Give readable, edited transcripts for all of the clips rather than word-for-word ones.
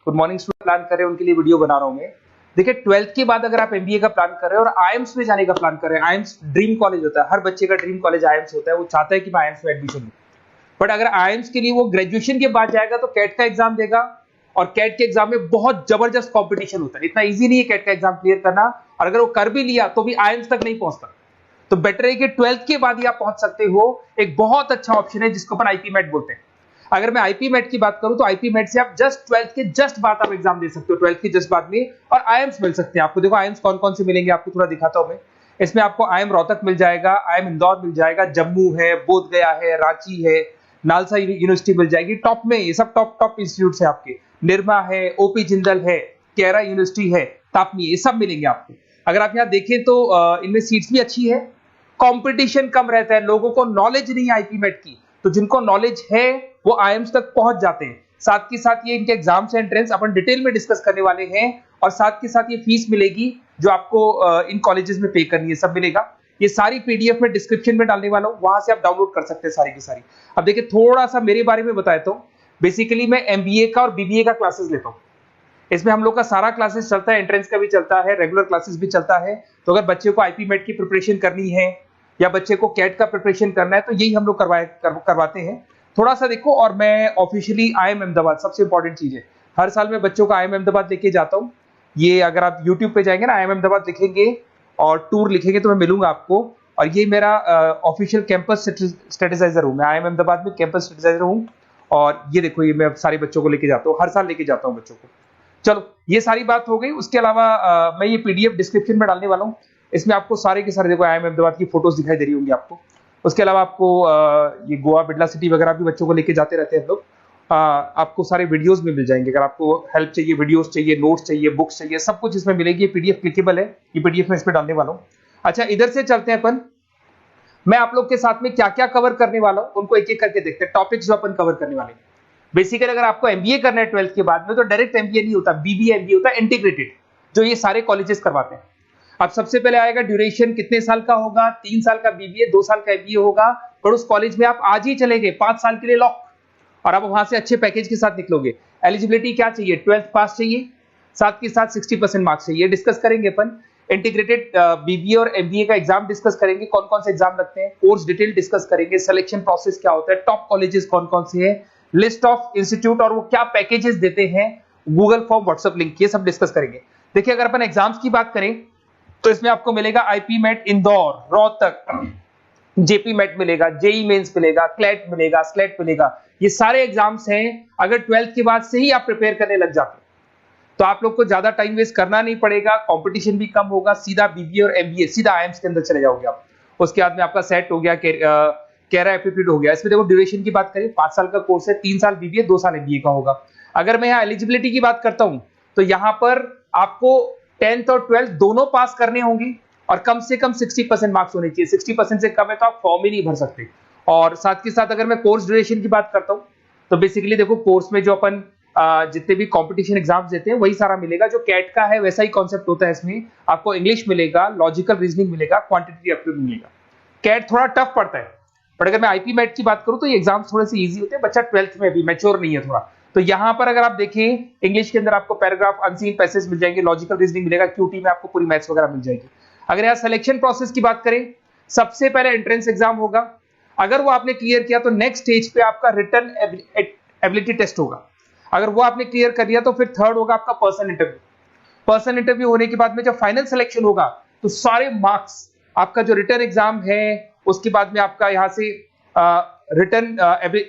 Good morning student plan कर रहे हैं उनके लिए वीडियो बना रहा हूं मैं। देखिए 12th के बाद अगर आप एमबीए का प्लान कर रहे हैं और आईएम्स में जाने का प्लान कर रहे हैं, आईएम्स ड्रीम कॉलेज होता है, हर बच्चे का ड्रीम कॉलेज आईएम्स होता है, वो चाहता है कि मैं आईएम्स में एडमिशन लूं। बट अगर आईएम्स के लिए वो ग्रेजुएशन के बाद जाएगा तो कैट का एग्जाम देगा और कैट के एग्जाम में बहुत जबरदस्त कंपटीशन होता है, इतना इजी नहीं है कैट का एग्जाम क्लियर करना, और अगर वो कर भी लिया तो भी आईएम्स तक नहीं पहुंचता। तो बेटर है कि 12th के बाद ही आप पहुंच सकते हो। एक बहुत अच्छा ऑप्शन है जिसको अपन आईपी मेट बोलते हैं। अगर मैं आईपी मेट की बात करूं तो आईपी मेट से आप जस्ट 12th के जस्ट बाद आप एग्जाम दे सकते हो, 12th के जस्ट बाद में, और आईएम्स मिल सकते हैं आपको। देखो आईएम्स कौन कौन से मिलेंगे आपको थोड़ा दिखाता हूं मैं। इसमें आपको आईएम रोहतक मिल जाएगा, आईएम इंदौर मिल जाएगा, जम्मू है, बोधगया है, रांची है, नालसा यूनिवर्सिटी मिल जाएगी टॉप में, ये सब टॉप इंस्टीट्यूट है आपके। निर्मा है, ओपी जिंदल है, केरा यूनिवर्सिटी है, तापनी, ये सब मिलेंगे आपको। अगर आप यहाँ देखें तो इनमें सीट्स भी अच्छी है, कंपटीशन कम रहता है, लोगों को नॉलेज नहीं है आईपी मेट की, तो जिनको नॉलेज है वो आईएम्स तक पहुंच जाते हैं। साथ के साथ ये इनके एग्जाम्स एंट्रेंस अपन डिटेल में डिस्कस करने वाले हैं, और साथ के साथ ये फीस मिलेगी जो आपको इन कॉलेजेस में पे करनी है, सब मिलेगा। ये सारी पीडीएफ में डिस्क्रिप्शन में डालने वाला हूं, वहां से आप डाउनलोड कर सकते हैं सारी की सारी। अब देखिए थोड़ा सा मेरे बारे में बताता हूं। बेसिकली मैं एमबीए का और बीबीए का क्लासेस लेता हूं। इसमें हम लोग का सारा क्लासेस चलता है, एंट्रेंस का भी चलता है, रेगुलर क्लासेस भी चलता है। तो अगर बच्चे को आईपी मेट की प्रिपरेशन करनी है या बच्चे को कैट का प्रिपरेशन करना है तो यही हम लोग करवाते हैं। थोड़ा सा देखो, और मैं ऑफिशियली आईएम अहमदाबाद, सबसे इंपॉर्टेंट चीज है, हर साल मैं बच्चों को आईएम अहमदाबाद लेके जाता हूँ। ये अगर आप यूट्यूब पे जाएंगे ना, आईएम अहमदाबाद लिखेंगे और टूर लिखेंगे तो मैं मिलूंगा आपको। और ये मेरा ऑफिशियल कैंपस स्ट्रेटेजाइजर हूँ, मैं आईएम अहमदाबाद में कैंपस स्ट्रेटेजाइजर हूँ। और ये देखो, ये मैं सारे बच्चों को लेके जाता हूँ, हर साल लेके जाता हूँ बच्चों को। चलो ये सारी बात हो गई। उसके अलावा मैं ये पीडीएफ डिस्क्रिप्शन में डालने वाला हूँ। इसमें आपको सारे के सारे देखो आईएम अहमदाबाद की फोटोज दिखाई दे रही होंगी आपको। उसके अलावा आपको ये गोवा, बिरला सिटी वगैरह भी बच्चों को लेके जाते रहते हैं हम लोग। आपको सारे वीडियोस में मिल जाएंगे। अगर आपको हेल्प चाहिए, वीडियोस चाहिए, नोट्स चाहिए, बुक्स चाहिए, सब कुछ इसमें मिलेगी। ये पीडीएफ क्लिकेबल है, ये पीडीएफ में इसमें डालने वाला हूँ। अच्छा इधर से चलते हैं अपन, मैं आप लोग के साथ में क्या क्या कवर करने वाला हूँ उनको एक एक करके देखते हैं, टॉपिक्स जो अपन कवर करने वाले हैं। बेसिकली अगर आपको एमबीए करना है 12th के बाद में तो डायरेक्ट एमबीए नहीं होता, बीबीए एमबीए होता है, इंटीग्रेटेड, जो ये सारे कॉलेजेस करवाते हैं। अब सबसे पहले आएगा ड्यूरेशन, कितने साल का होगा, 3 साल का बीबीए, 2 साल का एमबीए होगा। पर उस कॉलेज में आप आज ही चले गए 5 साल के लिए लॉक, और आप वहां से अच्छे पैकेज के साथ निकलोगे। एलिजिबिलिटी क्या चाहिए, 12th पास चाहिए, साथ के साथ 60% मार्क्स चाहिए। डिस्कस करेंगे अपन इंटीग्रेटेड बीबीए और एमबीए का एग्जाम डिस्कस करेंगे, कौन कौन से एग्जाम लगते हैं, कोर्स डिटेल डिस्कस करेंगे, सिलेक्शन प्रोसेस क्या होता है, टॉप कॉलेजेस कौन कौन से हैं, लिस्ट ऑफ इंस्टीट्यूट और वो क्या पैकेजेस देते हैं, गूगल फॉर्म, व्हाट्सएप लिंक, ये सब डिस्कस करेंगे। देखिए अगर अपन एग्जाम्स की बात करें तो इसमें आपको मिलेगा IP MAT Indore, Rohtak, JP MAT मिलेगा, जेई मेंस मिलेगा, क्लैट मिलेगा, स्लेट मिलेगा। ये सारे एग्जाम्स हैं। अगर 12th के बाद से ही आप प्रिपेयर करने लग जाते हैं तो आप लोग को ज्यादा टाइम वेस्ट करना नहीं पड़ेगा, कंपटीशन भी कम होगा, सीधा बीबीए और एमबीए सीधा आईएम्स के अंदर चले जाओगे आप। उसके बाद में आपका सेट हो गया, कैरा एप्टीट्यूड हो गया। इसमें देखो ड्यूरेशन की बात करें, 5 साल का कोर्स है, 3 साल बीबीए, 2 साल एमबीए का होगा। अगर मैं यहाँ एलिजिबिलिटी की बात करता हूं तो यहाँ पर आपको 10th और 12th दोनों पास करने होंगे और कम से कम 60% मार्क्स होने चाहिए। 60% से कम है तो आप फॉर्म ही नहीं भर सकते। और साथ के साथ अगर मैं कोर्स ड्यूरेशन की बात करता हूं तो बेसिकली देखो कोर्स में जो अपन जितने भी कंपटीशन एग्जाम्स देते हैं वही सारा मिलेगा, जो कैट का है वैसा ही कॉन्सेप्ट होता है। इसमें आपको इंग्लिश मिलेगा, लॉजिकल रीजनिंग मिलेगा, क्वांटिटेटिव एप्टीट्यूड मिलेगा। कैट थोड़ा टफ पड़ता है, बट अगर मैं आईपी मेट की बात करूं तो ये एग्जाम्स थोड़े से इजी होते हैं। बच्चा 12th में भी मैच्योर नहीं है थोड़ा, तो यहां पर अगर आप देखें इंग्लिश के अंदर आपको पैराग्राफ, अनसीन पैसेज मिल जाएंगे, लॉजिकल रीजनिंग मिलेगा, क्यूटी में आपको पूरी मैथ्स वगैरह मिल जाएगी। अगर यहाँ सिलेक्शन प्रोसेस की बात करें, सबसे पहले एंट्रेंस एग्जाम होगा। अगर वो आपने क्लियर किया तो नेक्स्ट स्टेज पे आपका रिटन एबिलिटी टेस्ट होगा। अगर वो आपने क्लियर कर दिया तो फिर थर्ड होगा आपका पर्सनल इंटरव्यू। पर्सनल इंटरव्यू होने के बाद में जब फाइनल सिलेक्शन होगा तो सारे मार्क्स, आपका जो रिटन एग्जाम है, उसके बाद में आपका यहाँ से रिटन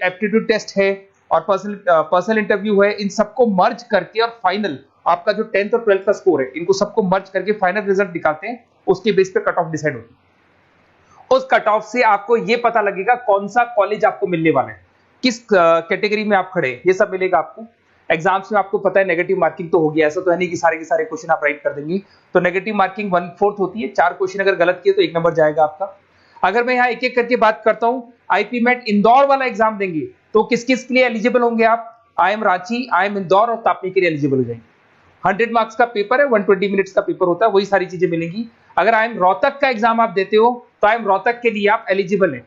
एप्टीट्यूड टेस्ट है और पर्सनल इंटरव्यू है, इन सबको मर्ज करके और फाइनल आपका जो 10th और 12th का स्कोर है, इनको सबको मर्ज करके फाइनल रिजल्ट निकालते हैं। उसके बेस पे कट ऑफ डिसाइड होती है। उस कट ऑफ से आपको ये पता लगेगा कौन सा कॉलेज आपको मिलने वाला है, किस कैटेगरी में आप खड़े, ये सब मिलेगा आपको। एग्जाम्स में आपको पता है नेगेटिव मार्किंग तो होगी, ऐसा तो है नहीं कि सारे के सारे क्वेश्चन आप राइट कर देंगे। तो नेगेटिव मार्किंग 1/4 होती है, 4 क्वेश्चन अगर गलत किए तो 1 नंबर जाएगा आपका। अगर मैं यहाँ एक एक करके बात करता हूँ, आईपी मेट इंदौर वाला एग्जाम देंगे तो किस किस के लिए एलिजिबल होंगे आप, आईएम रांची, आईएम इंदौर और तापनी के लिए एलिजिबल हो जाएंगे। 100 मार्क्स का पेपर है, 120 मिनट्स का पेपर होता है, वही सारी चीजें मिलेंगी। अगर आईएम रोहतक का एग्जाम आप देते हो तो आईएम रोहतक के लिए आप एलिजिबल हैं।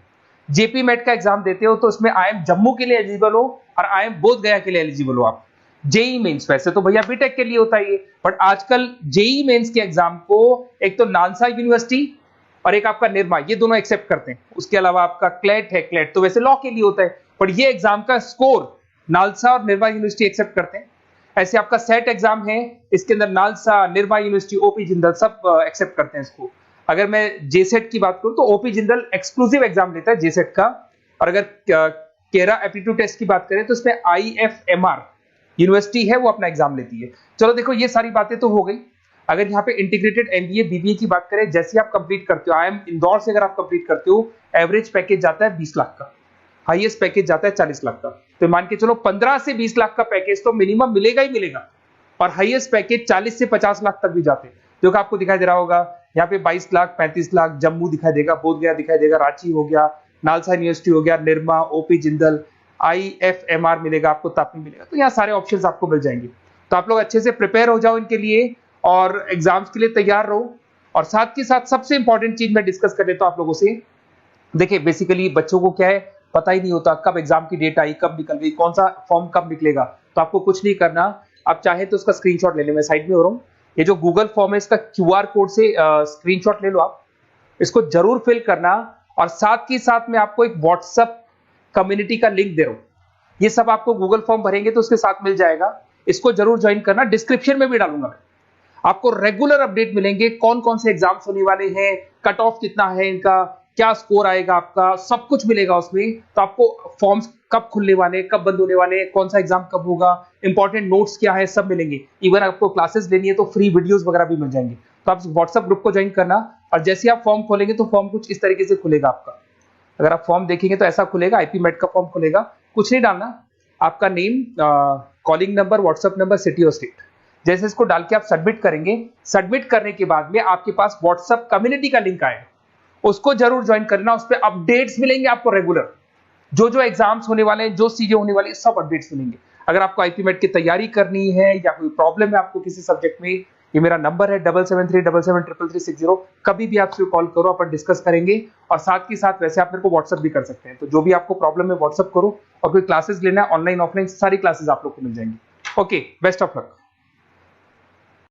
जेपी मेट का एग्जाम देते हो तो उसमें आईएम जम्मू के लिए एलिजिबल हो और आईएम बोधगया के लिए एलिजिबल हो आप। जेई मेंस, वैसे तो भैया बीटेक के लिए होता है ये, बट आजकल जेई मेंस के एग्जाम को एक तो नालसा यूनिवर्सिटी और एक आपका निर्मा, ये दोनों एक्सेप्ट करते हैं। उसके अलावा आपका क्लेट है, क्लेट तो वैसे लॉ के लिए होता है, पर ये एग्जाम का स्कोर नालसा और निर्मा यूनिवर्सिटी एक्सेप्ट करते हैं। ऐसे आपका सेट एग्जाम है, इसके अंदर NALSA, Nirma university, OP Jindal सब एक्सेप्ट करते हैं इसको। अगर मैं जेसेट की बात करूं तो ओपी जिंदल एक्सक्लूसिव एग्जाम लेता है जेसेट का, और अगर केरा एप्टीट्यूड टेस्ट की बात करें तो इसमें IFMR यूनिवर्सिटी है वो अपना एग्जाम लेती है। चलो देखो ये सारी बातें तो हो गई। अगर यहाँ पे इंटीग्रेटेड MBA BBA की बात करें, जैसे आप कंप्लीट करते हो, IIM इंदौर से अगर आप कंप्लीट करते हो, एवरेज पैकेज जाता है 20 लाख का, हाईएस्ट पैकेज जाता है 40 लाख का। तो मान के चलो 15 से 20 लाख का पैकेज तो मिनिमम मिलेगा ही मिलेगा, और हाईएस्ट पैकेज 40 से 50 लाख तक भी जाते हैं। जो कि आपको दिखाई दे रहा होगा यहाँ पे 22 लाख, 35 लाख, जम्मू दिखाई देगा, बोधगया दिखाई देगा, रांची हो गया, नालसा यूनिवर्सिटी हो गया, निर्मा, ओपी जिंदल, IFMR मिलेगा आपको, तापी मिलेगा। तो यहाँ सारे ऑप्शंस आपको मिल जाएंगे। तो आप लोग अच्छे से प्रिपेयर हो जाओ इनके लिए और एग्जाम्स के लिए तैयार रहो। और साथ के साथ सबसे इंपॉर्टेंट चीज मैं डिस्कस कर लेता हूं आप लोगों से। देखिए बेसिकली बच्चों को क्या है, पता ही नहीं होता कब एग्जाम की डेट आई, कब निकल गई, कौन सा फॉर्म कब निकलेगा। तो आपको कुछ नहीं करना, आप चाहे तो उसका स्क्रीनशॉट ले लें, मैं साइड में हो रहा हूँ। ये जो गूगल फॉर्म है इसका QR कोड से स्क्रीनशॉट ले लो आप, इसको जरूर फिल करना। और साथ ही साथ मैं आपको एक व्हाट्सएप कम्युनिटी का लिंक दे रहा हूं, ये सब आपको गूगल फॉर्म भरेंगे तो उसके साथ मिल जाएगा, इसको जरूर ज्वाइन करना। डिस्क्रिप्शन में भी डालूंगा मैं, आपको रेगुलर अपडेट मिलेंगे, कौन कौन से एग्जाम्स होने वाले हैं, कट ऑफ कितना है इनका, क्या स्कोर आएगा आपका, सब कुछ मिलेगा उसमें। तो आपको फॉर्म्स कब खुलने वाले, कब बंद होने वाले, कौन सा एग्जाम कब होगा, इंपॉर्टेंट नोट्स क्या है, सब मिलेंगे। इवन आपको क्लासेस लेनी है तो फ्री वीडियोस वगैरह भी मिल जाएंगे। तो आप व्हाट्सएप ग्रुप को ज्वाइन करना, और जैसे आप फॉर्म खोलेंगे तो फॉर्म कुछ इस तरीके से खुलेगा आपका। अगर आप फॉर्म देखेंगे तो ऐसा खुलेगा, IP मेट का फॉर्म खुलेगा। कुछ नहीं डालना, आपका name, calling number, WhatsApp number, city और स्टेट, जैसे इसको डाल के आप सबमिट करेंगे। सबमिट करने के बाद में आपके पास व्हाट्सएप कम्युनिटी का लिंक आएगा, उसको जरूर ज्वाइन करना। उस पर अपडेट्स मिलेंगे आपको रेगुलर, जो एग्जाम्स होने वाले हैं, जो चीजें होने वाली है, सब अपडेट्स मिलेंगे। अगर आपको IP मेट की तैयारी करनी है या कोई प्रॉब्लम है आपको किसी सब्जेक्ट में, ये मेरा नंबर है 7737733360, कभी भी आपसे कॉल करो, अपन डिस्कस करेंगे। और साथ ही साथ वैसे आप मेरे को व्हाट्सएप भी कर सकते हैं। तो जो भी आपको प्रॉब्लम है व्हाट्सएप करो, और कोई क्लासेस लेना है ऑनलाइन ऑफलाइन, सारी क्लासेस आप लोग को मिल जाएंगी। Okay, best of luck.